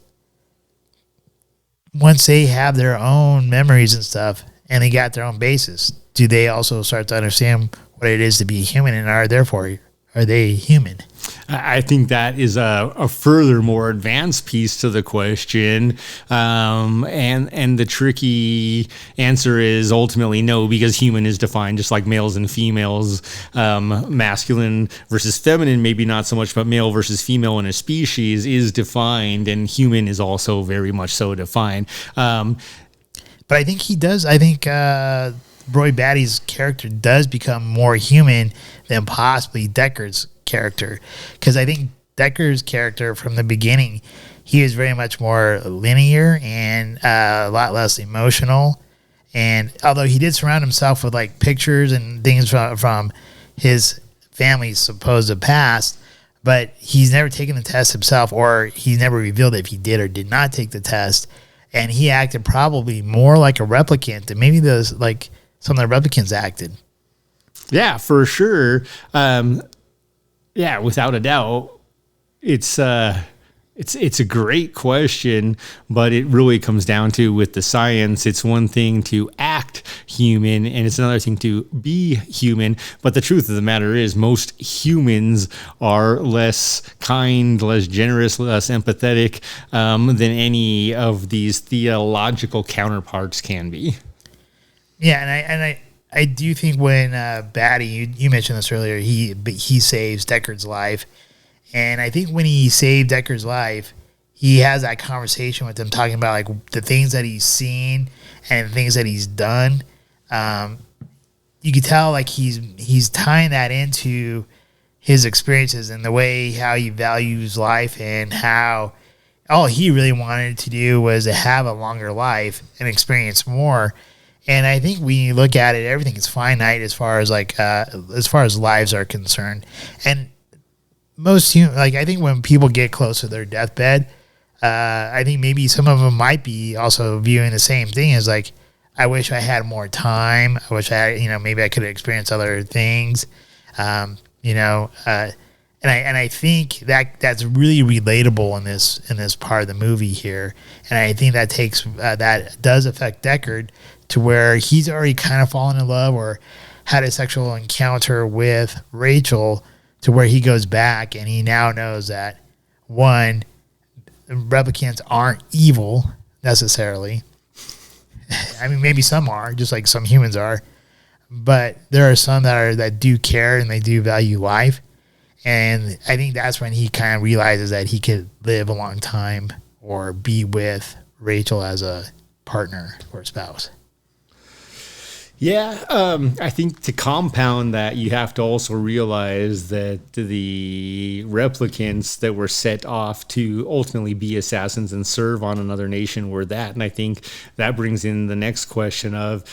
once they have their own memories and stuff and they got their own basis, do they also start to understand what it is to be human, and are they human? I think that is a further more advanced piece to the question. And the tricky answer is ultimately no, because human is defined just like males and females, masculine versus feminine, maybe not so much, but male versus female in a species is defined, and human is also very much so defined. But I think he does. I think Roy Batty's character does become more human than possibly Deckard's character, because I think Deckard's character from the beginning, he is very much more linear and a lot less emotional. And although he did surround himself with like pictures and things from his family's supposed past, but he's never taken the test himself, or he's never revealed if he did or did not take the test. And he acted probably more like a replicant than maybe some of the replicants acted. Yeah, for sure. Yeah, without a doubt. It's a great question, but it really comes down to, with the science, it's one thing to act human and it's another thing to be human. But the truth of the matter is most humans are less kind, less generous, less empathetic than any of these theological counterparts can be. Yeah, and I do think when Batty, you mentioned this earlier, he saves Deckard's life. And I think when he saved Deckard's life, he has that conversation with him talking about like the things that he's seen and the things that he's done. You could tell like he's tying that into his experiences and the way how he values life, and how all he really wanted to do was to have a longer life and experience more. And I think when you look at it, everything is finite as far as lives are concerned. And most I think when people get close to their deathbed, I think maybe some of them might be also viewing the same thing as like, I wish I had more time. I wish I had, maybe I could have experienced other things, and I think that's really relatable in this part of the movie here. And I think that does affect Deckard, to where he's already kind of fallen in love or had a sexual encounter with Rachel, to where he goes back and he now knows that, one, replicants aren't evil necessarily. I mean, maybe some are, just like some humans are, but there are some that do care and they do value life. And I think that's when he kind of realizes that he could live a long time or be with Rachel as a partner or spouse. Yeah, I think to compound that, you have to also realize that the replicants that were set off to ultimately be assassins and serve on another nation were that. And I think that brings in the next question of,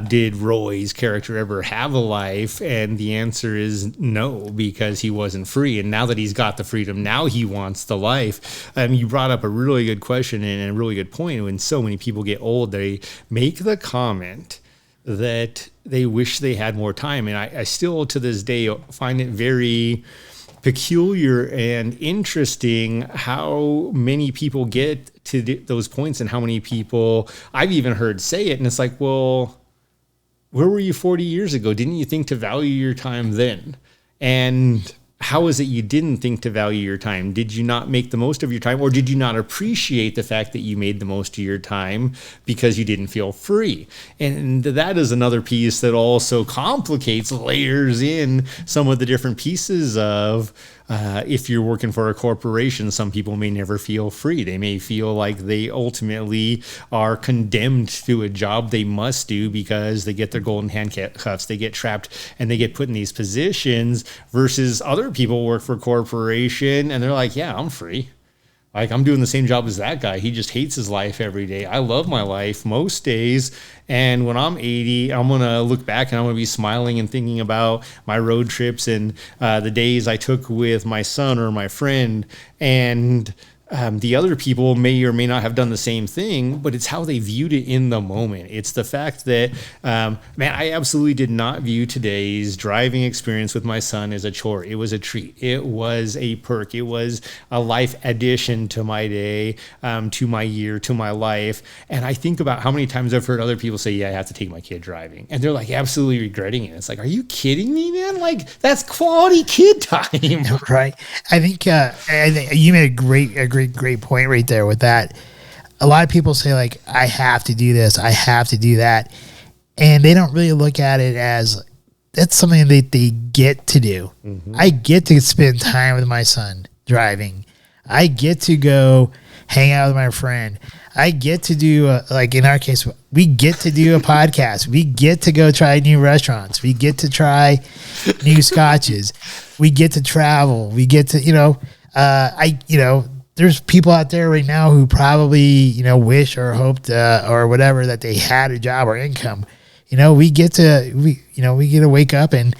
did Roy's character ever have a life? And the answer is no, because he wasn't free. And now that he's got the freedom, now he wants the life. You brought up a really good question and a really good point. When so many people get old, they make the comment that they wish they had more time. And I still, to this day, find it very peculiar and interesting how many people get to those points, and how many people I've even heard say it. And it's like, well, where were you 40 years ago? Didn't you think to value your time then? And how is it you didn't think to value your time? Did you not make the most of your time, or did you not appreciate the fact that you made the most of your time because you didn't feel free? And that is another piece that also complicates, layers in some of the different pieces of, if you're working for a corporation, some people may never feel free. They may feel like they ultimately are condemned to a job they must do because they get their golden handcuffs, they get trapped, and they get put in these positions, versus other people work for a corporation and they're like, yeah, I'm free. Like, I'm doing the same job as that guy. He just hates his life every day. I love my life most days. And when I'm 80, I'm going to look back and I'm going to be smiling and thinking about my road trips and the days I took with my son or my friend. And the other people may or may not have done the same thing, but it's how they viewed it in the moment. It's the fact that, man, I absolutely did not view today's driving experience with my son as a chore. It was a treat. It was a perk. It was a life addition to my day, to my year, to my life. And I think about how many times I've heard other people say, yeah, I have to take my kid driving. And they're like absolutely regretting it. It's like, are you kidding me, man? Like, that's quality kid time. Right. I think you made a great point right there with that. A lot of people say, like, I have to do this, I have to do that, and they don't really look at it as that's something that they get to do. I get to spend time with my son driving. I get to go hang out with my friend. I get to do, like in our case, we get to do a podcast. We get to go try new restaurants. We get to try new scotches. We get to travel. We get to, there's people out there right now who probably, wish or hoped or whatever that they had a job or income. We get to wake up and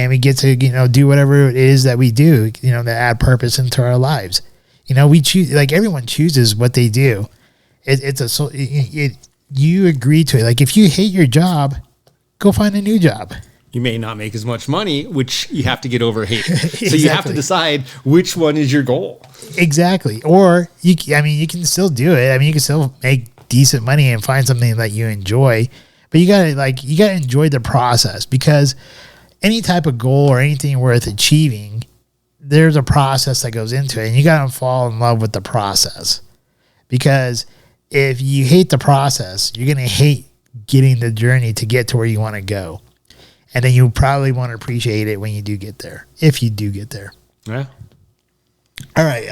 we get to, do whatever it is that we do, that add purpose into our lives. We choose, like, everyone chooses what they do. You agree to it. Like, if you hate your job, go find a new job. You may not make as much money, which you have to get over hate. So you have to decide which one is your goal. Exactly. Or you can still do it. You can still make decent money and find something that you enjoy, but you gotta enjoy the process, because any type of goal or anything worth achieving, there's a process that goes into it, and you gotta fall in love with the process. Because if you hate the process, you're gonna hate getting the journey to get to where you want to go. And then you probably want to appreciate it when you do get there, if you do get there. Yeah. All right.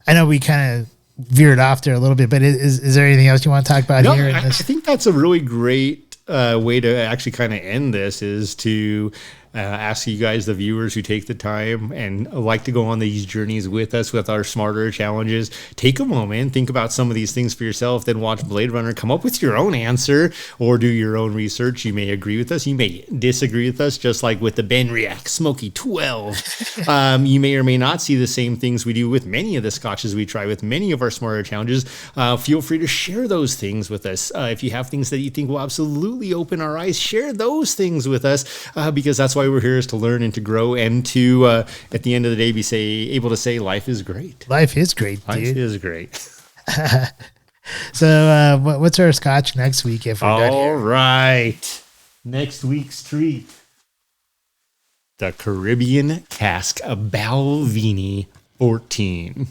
I know we kind of veered off there a little bit, but is there anything else you want to talk about here? I think that's a really great way to actually kind of end this, is to ask you guys, the viewers who take the time and like to go on these journeys with us with our smarter challenges, take a moment, think about some of these things for yourself, then watch Blade Runner, come up with your own answer or do your own research. You may agree with us, you may disagree with us, just like with the Benriach Smoky 12. You may or may not see the same things we do with many of the scotches we try, with many of our smarter challenges. Feel free to share those things with us. If you have things that you think will absolutely open our eyes, share those things with us, because that's why we're here, is to learn and to grow, and to at the end of the day be able to say life is great. Life is great, dude. Life is great. So what's our scotch next week if we're done here? All right. Next week's treat, the Caribbean Cask Balvenie 14.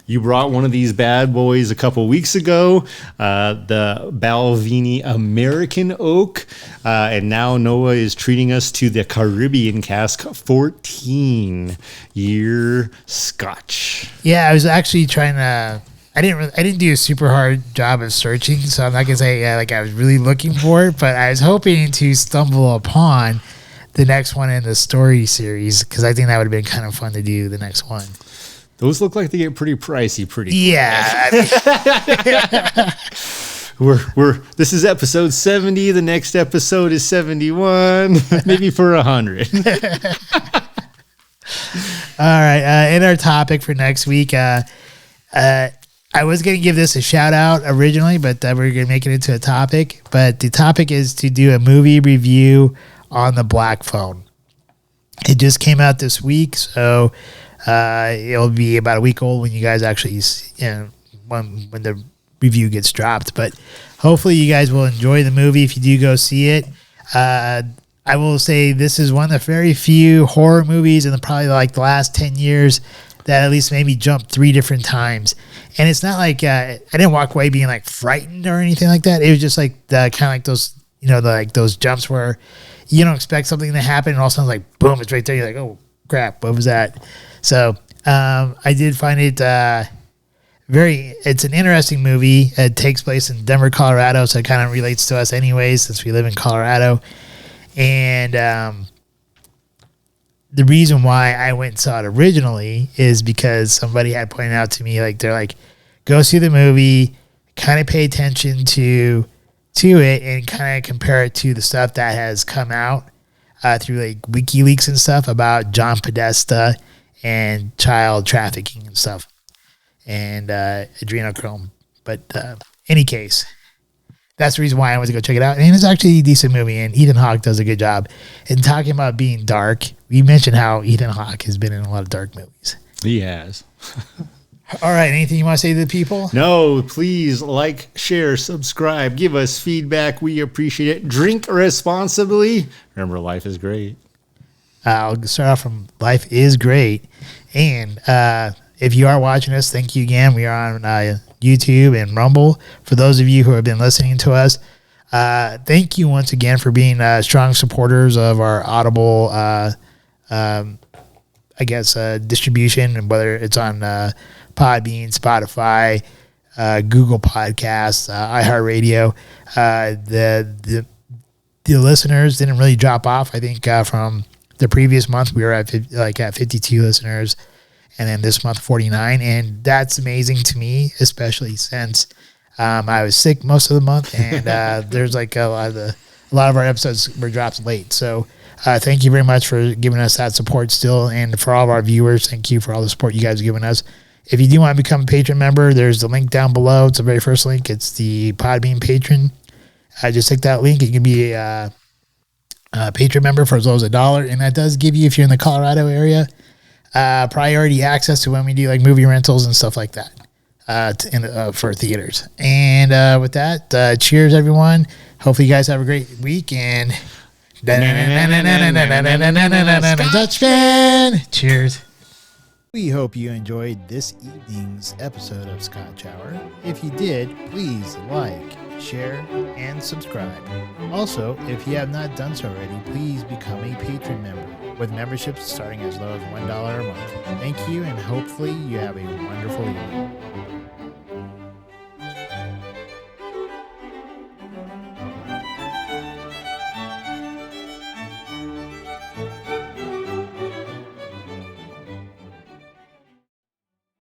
You brought one of these bad boys a couple weeks ago, the Balvenie American Oak, and now Noah is treating us to the Caribbean Cask 14-year Scotch. Yeah, I was actually trying to. I didn't do a super hard job of searching, so I'm not gonna say I was really looking for it, but I was hoping to stumble upon the next one in the story series, because I think that would have been kind of fun to do the next one. Those look like they get pretty pricey pretty quick. Yeah. This is episode 70. The next episode is 71, maybe for 100. All right. In our topic for next week, I was going to give this a shout out originally, but we're going to make it into a topic. But the topic is to do a movie review on the Black Phone. It just came out this week, so it'll be about a week old when you guys actually, when the review gets dropped. But hopefully you guys will enjoy the movie if you do go see it. I will say this is one of the very few horror movies in probably like the last 10 years that at least made me jump 3 different times. And it's not like I didn't walk away being like frightened or anything like that. It was just like kind of like those, those jumps where you don't expect something to happen and all of a sudden like boom, it's right there. You're like, oh crap, what was that? So I did find it it's an interesting movie. It takes place in Denver, Colorado, so it kind of relates to us anyways, since we live in Colorado. And the reason why I went and saw it originally is because somebody had pointed out to me, like, they're like, go see the movie, kind of pay attention to it, and kind of compare it to the stuff that has come out through like WikiLeaks and stuff about John Podesta and child trafficking and stuff, and adrenochrome. But any case, that's the reason why I went to go check it out. And it's actually a decent movie, and Ethan Hawke does a good job. And talking about being dark, we mentioned how Ethan Hawke has been in a lot of dark movies. He has. All right, anything you want to say to the people? No, please like, share, subscribe, give us feedback. We appreciate it. Drink responsibly. Remember, life is great. I'll start off from life is great. And if you are watching us, thank you again. We are on YouTube and Rumble. For those of you who have been listening to us, thank you once again for being strong supporters of our Audible, distribution, and whether it's on Podbean, Spotify, Google Podcasts, iHeartRadio. The listeners didn't really drop off. I think from the previous month we were at 52 listeners, and then this month 49, and that's amazing to me, especially since I was sick most of the month, and there's like a lot of our episodes were dropped late. So thank you very much for giving us that support still, and for all of our viewers, thank you for all the support you guys have given us. If you do want to become a patron member, there's the link down below. It's the very first link. It's the Podbean Patron. Just click that link. You can be a patron member for as low as $1, and that does give you, if you're in the Colorado area, priority access to when we do like movie rentals and stuff like that for theaters. And with that, cheers, everyone. Hopefully, you guys have a great week. And Dutchman, cheers. We hope you enjoyed this evening's episode of Scotch Hour. If you did, please like, share, and subscribe. Also, if you have not done so already, please become a patron member, with memberships starting as low as $1 a month. Thank you, and hopefully you have a wonderful evening.